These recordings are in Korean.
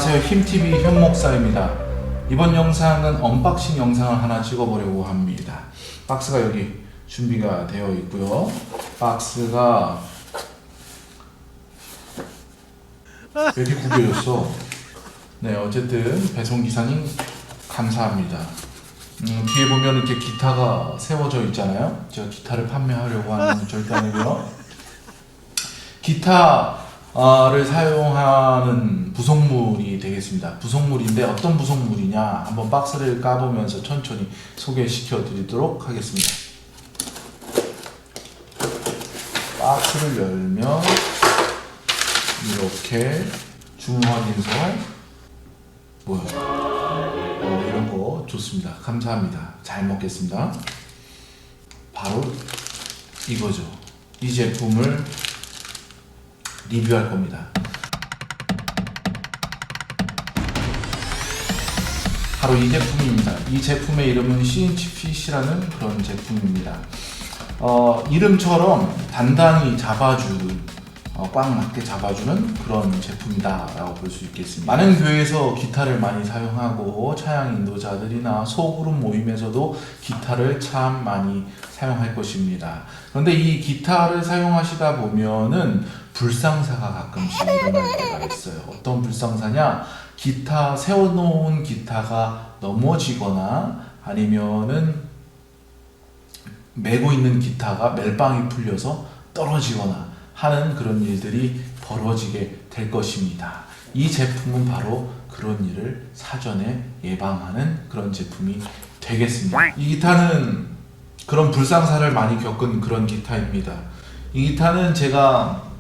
안녕하세요. 힘TV 현목사입니다. 이번 영상은 언박싱 영상을 하나 찍어보려고 합니다. 박스가 여기 준비가 되어 있고요. 박스가 왜 이렇게 구겨졌어? 네, 어쨌든 배송기사님 감사합니다. 뒤에 보면 이렇게 기타가 세워져 있잖아요. 제가 기타를 판매하려고 하는 건 절대 아니고요. 기타를 사용하는 부속물이 되겠습니다. 부속물인데 어떤 부속물이냐 한번 박스를 까보면서 천천히 소개시켜 드리도록 하겠습니다. 박스를 열면 이렇게 주문확인서 뭐야 이런 거 좋습니다. 감사합니다. 잘 먹겠습니다. 바로 이거죠. 이 제품을 리뷰할 겁니다. 바로 이 제품입니다. 이 제품의 이름은 CNC핏이라는 그런 제품입니다. 이름처럼 단단히 잡아주는 꽉 맞게 잡아주는 그런 제품이다 라고 볼 수 있겠습니다. 많은 교회에서 기타를 많이 사용하고 차양 인도자들이나 소그룹 모임에서도 기타를 참 많이 사용할 것입니다. 그런데 이 기타를 사용하시다 보면은 불상사가 가끔씩 일어날 때가 있어요. 어떤 불상사냐? 기타 세워놓은 기타가 넘어지거나 아니면은 메고 있는 기타가 멜빵이 풀려서 떨어지거나 하는 그런 일들이 벌어지게 될 것입니다. 이 제품은 바로 그런 일을 사전에 예방하는 그런 제품이 되겠습니다. 이 기타는 그런 불상사를 많이 겪은 그런 기타입니다. 이 기타는 제가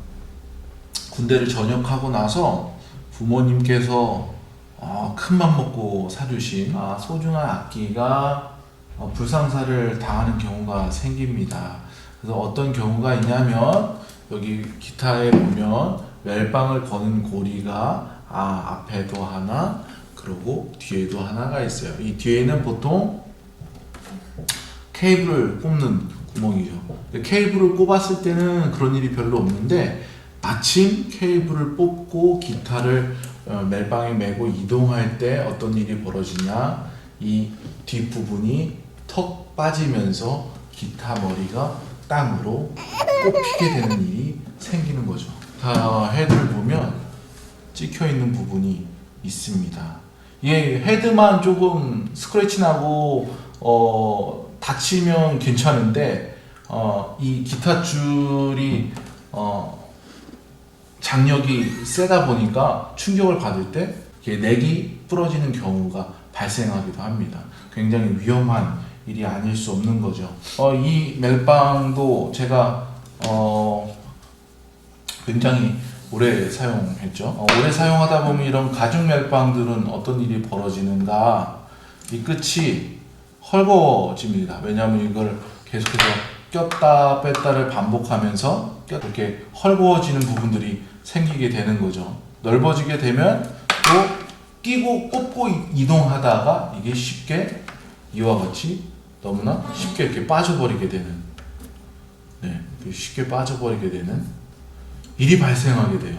군대를 전역하고 나서 부모님께서 큰맘 먹고 사주신 소중한 악기가 불상사를 당하는 경우가 생깁니다. 그래서 어떤 경우가 있냐면 여기 기타에 보면 멜빵을 거는 고리가 앞에도 하나 그리고 뒤에도 하나가 있어요. 이 뒤에는 보통 케이블을 꼽는 구멍이죠. 케이블을 꼽았을 때는 그런 일이 별로 없는데 마침 케이블을 뽑고 기타를 멜빵에 메고 이동할 때 어떤 일이 벌어지냐, 이 뒷부분이 턱 빠지면서 기타 머리가 땅으로 꼽히게 되는 일이 생기는 거죠. 헤드를 보면 찍혀 있는 부분이 있습니다. 얘 헤드만 조금 스크래치 나고 다치면 괜찮은데 이 기타 줄이 장력이 세다 보니까 충격을 받을 때 넥이 부러지는 경우가 발생하기도 합니다. 굉장히 위험한 일이 아닐 수 없는 거죠. 이 멜빵도 제가 굉장히 오래 사용했죠. 오래 사용하다 보면 이런 가죽 멜빵들은 어떤 일이 벌어지는가, 이 끝이 헐거워집니다. 왜냐하면 이걸 계속해서 꼈다 뺐다를 반복하면서 이렇게 헐거워지는 부분들이 생기게 되는 거죠. 넓어지게 되면 또 끼고 꽂고 이동하다가 이게 쉽게 이와 같이 너무나 쉽게 이렇게 빠져버리게 되는, 쉽게 빠져버리게 되는 일이 발생하게 돼요.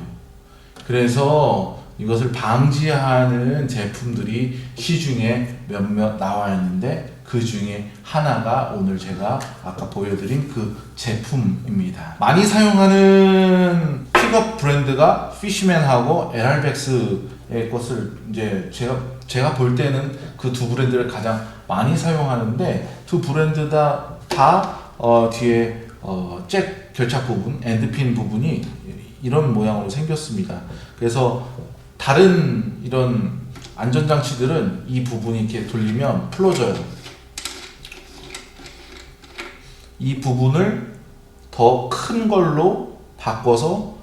그래서 이것을 방지하는 제품들이 시중에 몇몇 나와 있는데 그 중에 하나가 오늘 제가 아까 보여드린 그 제품입니다. 많이 사용하는 픽업 브랜드가 피쉬맨하고 LR백스의 것을 이제 제가 볼 때는 그 두 브랜드를 가장 많이 사용하는데 두 브랜드 다 뒤에 잭 결착 부분, 엔드핀 부분이 이런 모양으로 생겼습니다. 그래서 다른 이런 안전장치들은 이 부분이 이렇게 돌리면 풀어져요. 이 부분을 더 큰 걸로 바꿔서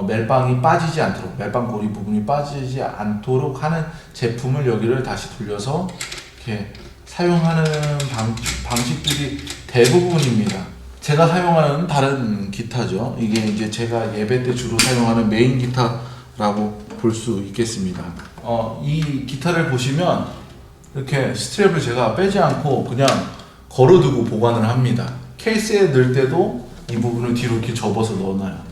멜빵이 빠지지 않도록, 멜빵 고리 부분이 빠지지 않도록 하는 제품을 여기를 다시 돌려서 이렇게 사용하는 방식들이 대부분입니다. 제가 사용하는 다른 기타죠. 이게 이제 제가 예배 때 주로 사용하는 메인 기타라고 볼 수 있겠습니다. 이 기타를 보시면 이렇게 스트랩을 제가 빼지 않고 그냥 걸어두고 보관을 합니다. 케이스에 넣을 때도 이 부분을 뒤로 이렇게 접어서 넣어놔요.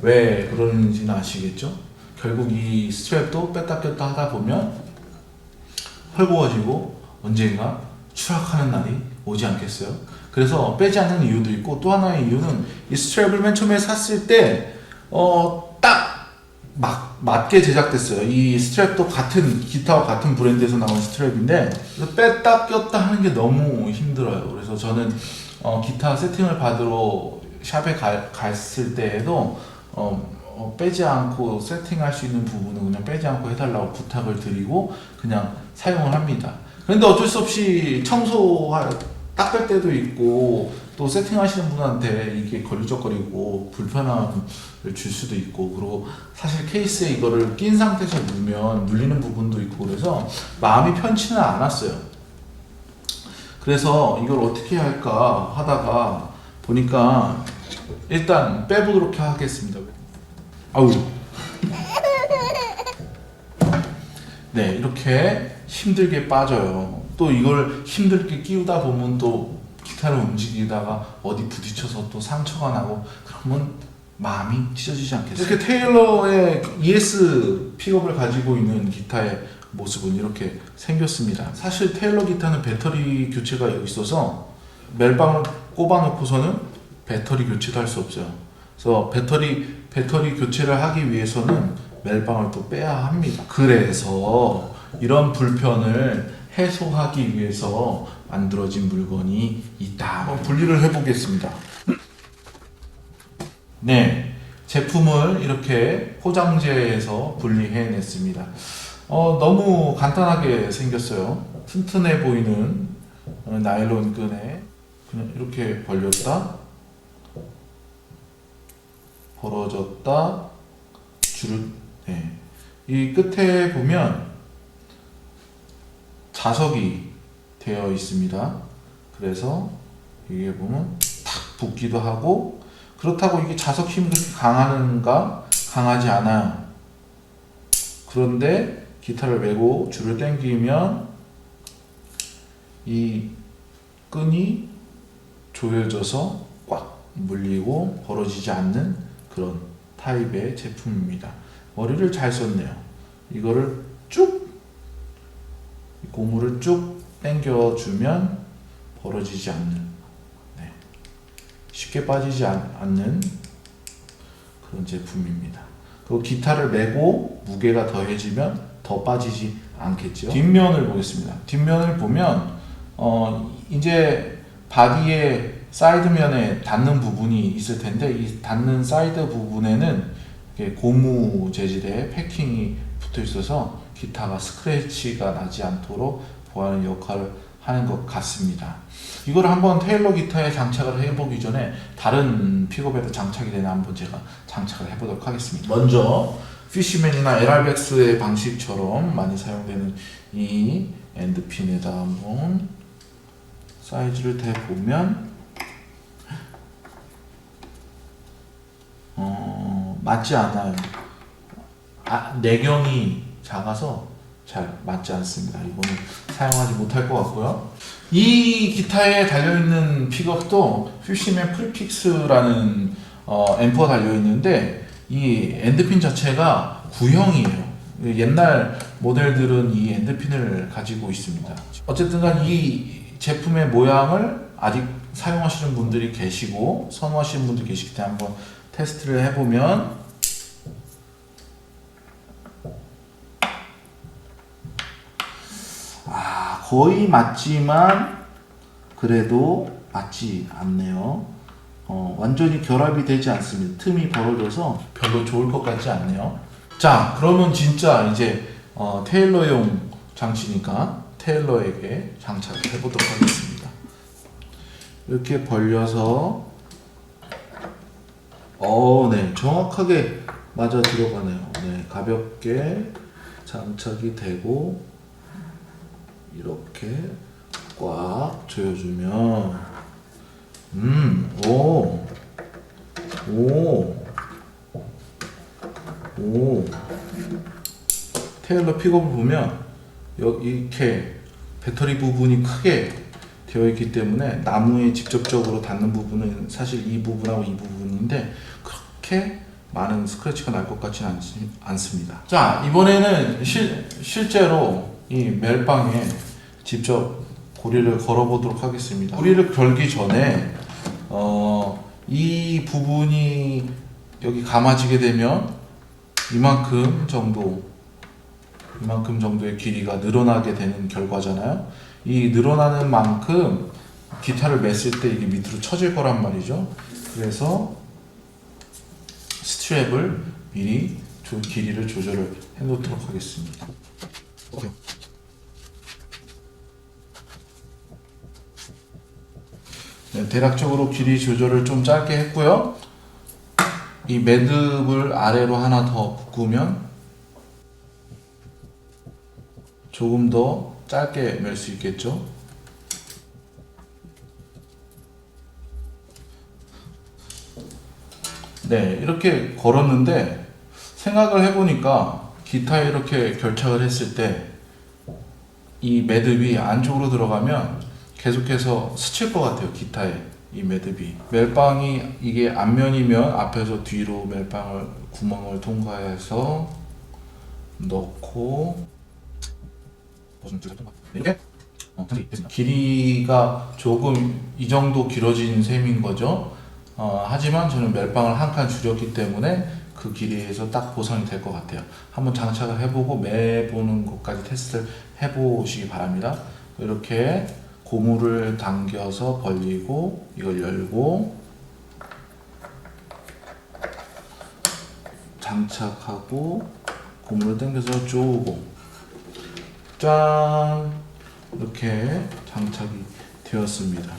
왜 그러는지는 아시겠죠? 결국 이 스트랩도 뺐다 꼈다 하다 보면 헐거워지고 언젠가 추락하는 날이 오지 않겠어요? 그래서 빼지 않는 이유도 있고, 또 하나의 이유는 이 스트랩을 맨 처음에 샀을 때 딱 맞게 제작됐어요. 이 스트랩도 같은 기타와 같은 브랜드에서 나온 스트랩인데 뺐다 꼈다 하는 게 너무 힘들어요. 그래서 저는 기타 세팅을 받으러 샵에 갔을 때에도 빼지 않고 세팅할 수 있는 부분은 그냥 빼지 않고 해달라고 부탁을 드리고 그냥 사용을 합니다. 그런데 어쩔 수 없이 닦을 때도 있고 또 세팅하시는 분한테 이게 걸리적거리고 불편함을 줄 수도 있고, 그리고 사실 케이스에 이거를 낀 상태에서 누르면 눌리는 부분도 있고, 그래서 마음이 편치는 않았어요. 그래서 이걸 어떻게 할까 하다가 보니까 일단 빼보도록 하겠습니다. 아우. 네, 이렇게 힘들게 빠져요. 또 이걸 힘들게 끼우다 보면 또 기타를 움직이다가 어디 부딪혀서 또 상처가 나고 그러면 마음이 찢어지지 않겠어요? 이렇게 테일러의 ES 픽업을 가지고 있는 기타의 모습은 이렇게 생겼습니다. 사실 테일러 기타는 배터리 교체가 있어서 멜빵을 꼽아놓고서는 배터리 교체도 할 수 없어요. 그래서 배터리 교체를 하기 위해서는 멜빵을 또 빼야 합니다. 그래서 이런 불편을 해소하기 위해서 만들어진 물건이 있다. 분리를 해보겠습니다. 네, 제품을 이렇게 포장재에서 분리해냈습니다. 너무 간단하게 생겼어요. 튼튼해 보이는 나일론 끈에 그냥 이렇게 벌렸다, 벌어졌다, 네. 이 끝에 보면 자석이 되어 있습니다. 그래서 이게 보면 탁 붙기도 하고, 그렇다고 이게 자석 힘이 그렇게 강하는가? 강하지 않아요. 그런데 기타를 메고 줄을 당기면 이 끈이 조여져서 꽉 물리고 벌어지지 않는 그런 타입의 제품입니다. 머리를 잘 썼네요. 이거를 쭉, 고무를 쭉 당겨주면 벌어지지 않는, 네, 쉽게 빠지지 않는 그런 제품입니다. 그리고 기타를 메고 무게가 더해지면 더 빠지지 않겠죠. 뒷면을 보겠습니다. 뒷면을 보면 이제 바디의 사이드면에 닿는 부분이 있을 텐데, 이 닿는 사이드 부분에는 고무 재질의 패킹이 붙어 있어서 기타가 스크래치가 나지 않도록 보호하는 역할을 하는 것 같습니다. 이걸 한번 테일러 기타에 장착을 해보기 전에 다른 픽업에도 장착이 되나 한번 제가 장착을 해보도록 하겠습니다. 먼저 피쉬맨이나 LR백스의 방식처럼 많이 사용되는 이 엔드핀에다 한번 사이즈를 대보면 맞지 않아요. 내경이 작아서 잘 맞지 않습니다. 이거는 사용하지 못할 것 같고요. 이 기타에 달려있는 픽업도 퓨시맨 프리픽스라는 앰프가 달려있는데, 이 엔드핀 자체가 구형이에요. 옛날 모델들은 이 엔드핀을 가지고 있습니다. 어쨌든 간 이 제품의 모양을 아직 사용하시는 분들이 계시고 선호하시는 분들이 계시기 때문에 한번 테스트를 해보면, 거의 맞지만 그래도 맞지 않네요. 완전히 결합이 되지 않습니다. 틈이 벌어져서 별로 좋을 것 같지 않네요. 자, 그러면 진짜 이제 테일러용 장치니까 테일러에게 장착을 해보도록 하겠습니다. 이렇게 벌려서 네, 정확하게 맞아 들어가네요. 네, 가볍게 장착이 되고 이렇게 꽉 조여주면 테일러 픽업을 보면 여기 이렇게 배터리 부분이 크게 되어 있기 때문에 나무에 직접적으로 닿는 부분은 사실 이 부분하고 이 부분인데, 그렇게 많은 스크래치가 날 것 같지는 않습니다. 자, 이번에는 실제로 이 멜빵에 직접 고리를 걸어 보도록 하겠습니다. 고리를 걸기 전에 이 부분이 여기 감아지게 되면 이만큼 정도의 길이가 늘어나게 되는 결과잖아요. 이 늘어나는 만큼 기타를 맸을 때 이게 밑으로 쳐질 거란 말이죠. 그래서 스트랩을 미리 길이를 조절을 해 놓도록 하겠습니다. 네, 대략적으로 길이 조절을 좀 짧게 했고요. 이 매듭을 아래로 하나 더 묶으면 조금 더 짧게 멜 수 있겠죠. 네, 이렇게 걸었는데 생각을 해보니까 기타에 이렇게 결착을 했을 때 이 매듭이 안쪽으로 들어가면 계속해서 스칠 것 같아요. 기타에 이 매듭이. 멜빵이 이게 앞면이면 앞에서 뒤로 멜빵을 구멍을 통과해서 넣고 이렇게 길이가 조금 이 정도 길어진 셈인 거죠. 하지만 저는 멜빵을 한 칸 줄였기 때문에 그 길이에서 딱 보상이 될 것 같아요. 한번 장착을 해보고 매보는 것까지 테스트를 해보시기 바랍니다. 이렇게 고무를 당겨서 벌리고 이걸 열고 장착하고 고무를 당겨서 쪼고 짠! 이렇게 장착이 되었습니다.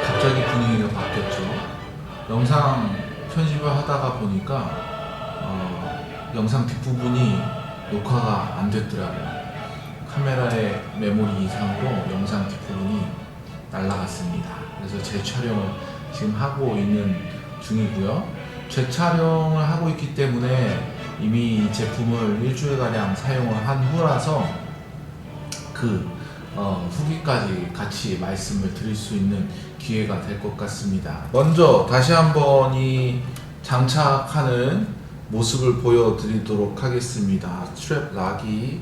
갑자기 분위기가 바뀌었죠. 영상 편집을 하다가 보니까 영상 뒷부분이 녹화가 안 됐더라고요. 카메라의 메모리 이상으로 영상 뒷부분이 날라갔습니다. 그래서 재촬영을 지금 하고 있는 중이고요. 재촬영을 하고 있기 때문에 이미 이 제품을 일주일가량 사용을 한 후라서 후기까지 같이 말씀을 드릴 수 있는 기회가 될 것 같습니다. 먼저 다시 한번 이 장착하는 모습을 보여드리도록 하겠습니다. 스트랩 락이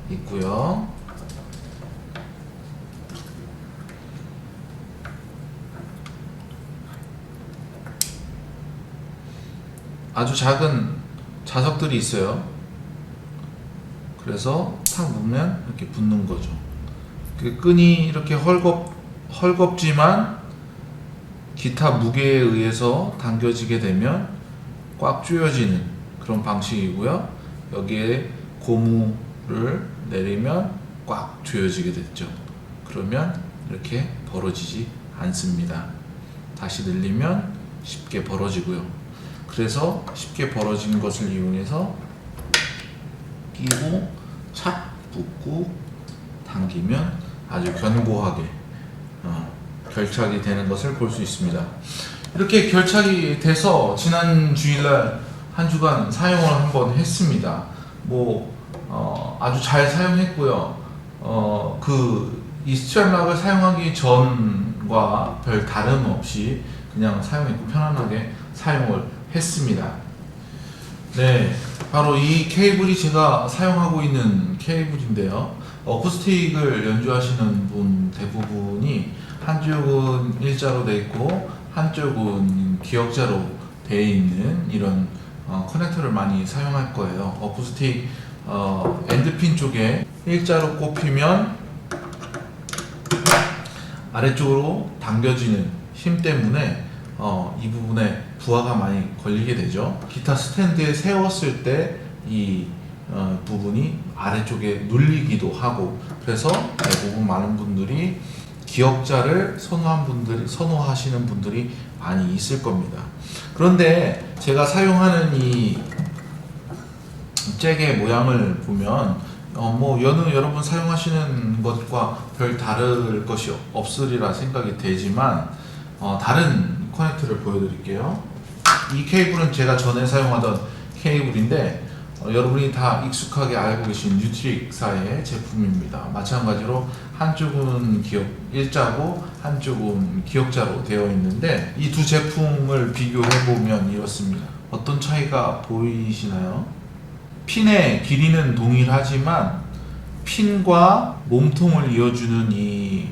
있고요. 아주 작은 자석들이 있어요. 그래서 탁 놓으면 이렇게 붙는 거죠. 그 끈이 이렇게 헐겁지만 기타 무게에 의해서 당겨지게 되면 꽉 조여지는 그런 방식이고요. 여기에 고무를 내리면 꽉 조여지게 됐죠. 그러면 이렇게 벌어지지 않습니다. 다시 늘리면 쉽게 벌어지고요. 그래서 쉽게 벌어진 것을 이용해서 끼고 착 붙고 당기면 아주 견고하게 결착이 되는 것을 볼 수 있습니다. 이렇게 결착이 돼서 지난 주일날 한 주간 사용을 한번 했습니다. 아주 잘 사용했고요. 이 스트랩락을 사용하기 전과 별 다름없이 그냥 사용했고 편안하게 사용을 했습니다. 네, 바로 이 케이블이 제가 사용하고 있는 케이블인데요. 어쿠스틱을 연주하시는 분 대부분이 한쪽은 일자로 되어 있고 한쪽은 기역자로 되어 있는 이런 커넥터를 많이 사용할 거예요. 어쿠스틱 엔드핀 쪽에 일자로 꼽히면 아래쪽으로 당겨지는 힘 때문에 이 부분에 부하가 많이 걸리게 되죠. 기타 스탠드에 세웠을 때 이 부분이 아래쪽에 눌리기도 하고, 그래서 대부분 많은 분들이 기역자를 선호하시는 분들이 많이 있을 겁니다. 그런데 제가 사용하는 이 잭의 모양을 보면 여러분 사용하시는 것과 별 다를 것이 없으리라 생각이 되지만 다른 커넥터를 보여드릴게요. 이 케이블은 제가 전에 사용하던 케이블인데 여러분이 다 익숙하게 알고 계신 뉴트릭사의 제품입니다. 마찬가지로 한쪽은 일자고 한쪽은 기역자로 되어 있는데 이 두 제품을 비교해 보면 이렇습니다. 어떤 차이가 보이시나요? 핀의 길이는 동일하지만 핀과 몸통을 이어주는 이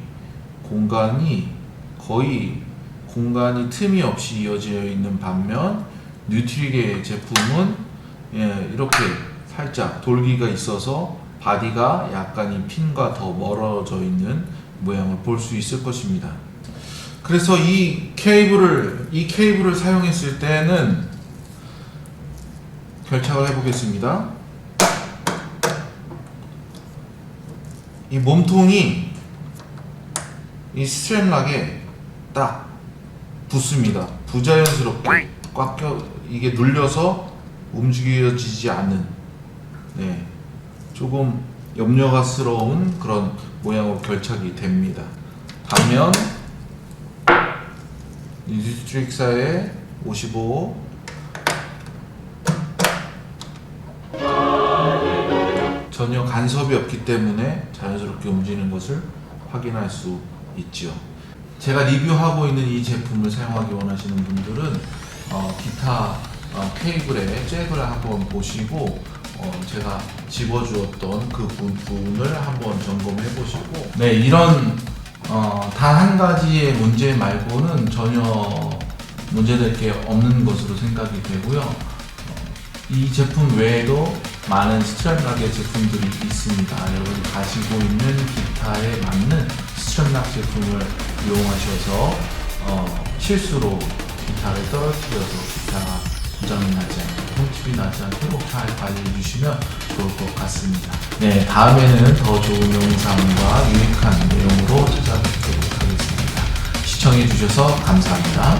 공간이 거의 공간이 틈이 없이 이어져 있는 반면 뉴트릭의 제품은 이렇게 살짝 돌기가 있어서 바디가 약간 이 핀과 더 멀어져 있는 모양을 볼 수 있을 것입니다. 그래서 이 케이블을 사용했을 때는 결착을 해보겠습니다. 이 몸통이 이 스트랩락에 딱 붙습니다. 부자연스럽게 꽉 이게 눌려서 움직여지지 않는 조금 염려스러운 그런 모양으로 결착이 됩니다. 반면 뉴트릭사의 55 전혀 간섭이 없기 때문에 자연스럽게 움직이는 것을 확인할 수 있죠. 제가 리뷰하고 있는 이 제품을 사용하기 원하시는 분들은 기타 케이블의 잭을 한번 보시고 제가 집어주었던 그 부분을 한번 점검해 보시고 이런 단 한 가지의 문제 말고는 전혀 문제될 게 없는 것으로 생각이 되고요. 이 제품 외에도 많은 스트랩락의 제품들이 있습니다. 여러분이 가지고 있는 기타에 맞는 스트랩락 제품을 이용하셔서 실수로 기타를 떨어뜨려서 기타가 고장이 나지 않고 흠집이 나지 않도록 잘 관리해 주시면 좋을 것 같습니다. 다음에는 더 좋은 영상과 유익한 내용으로 찾아뵙도록 하겠습니다. 시청해 주셔서 감사합니다.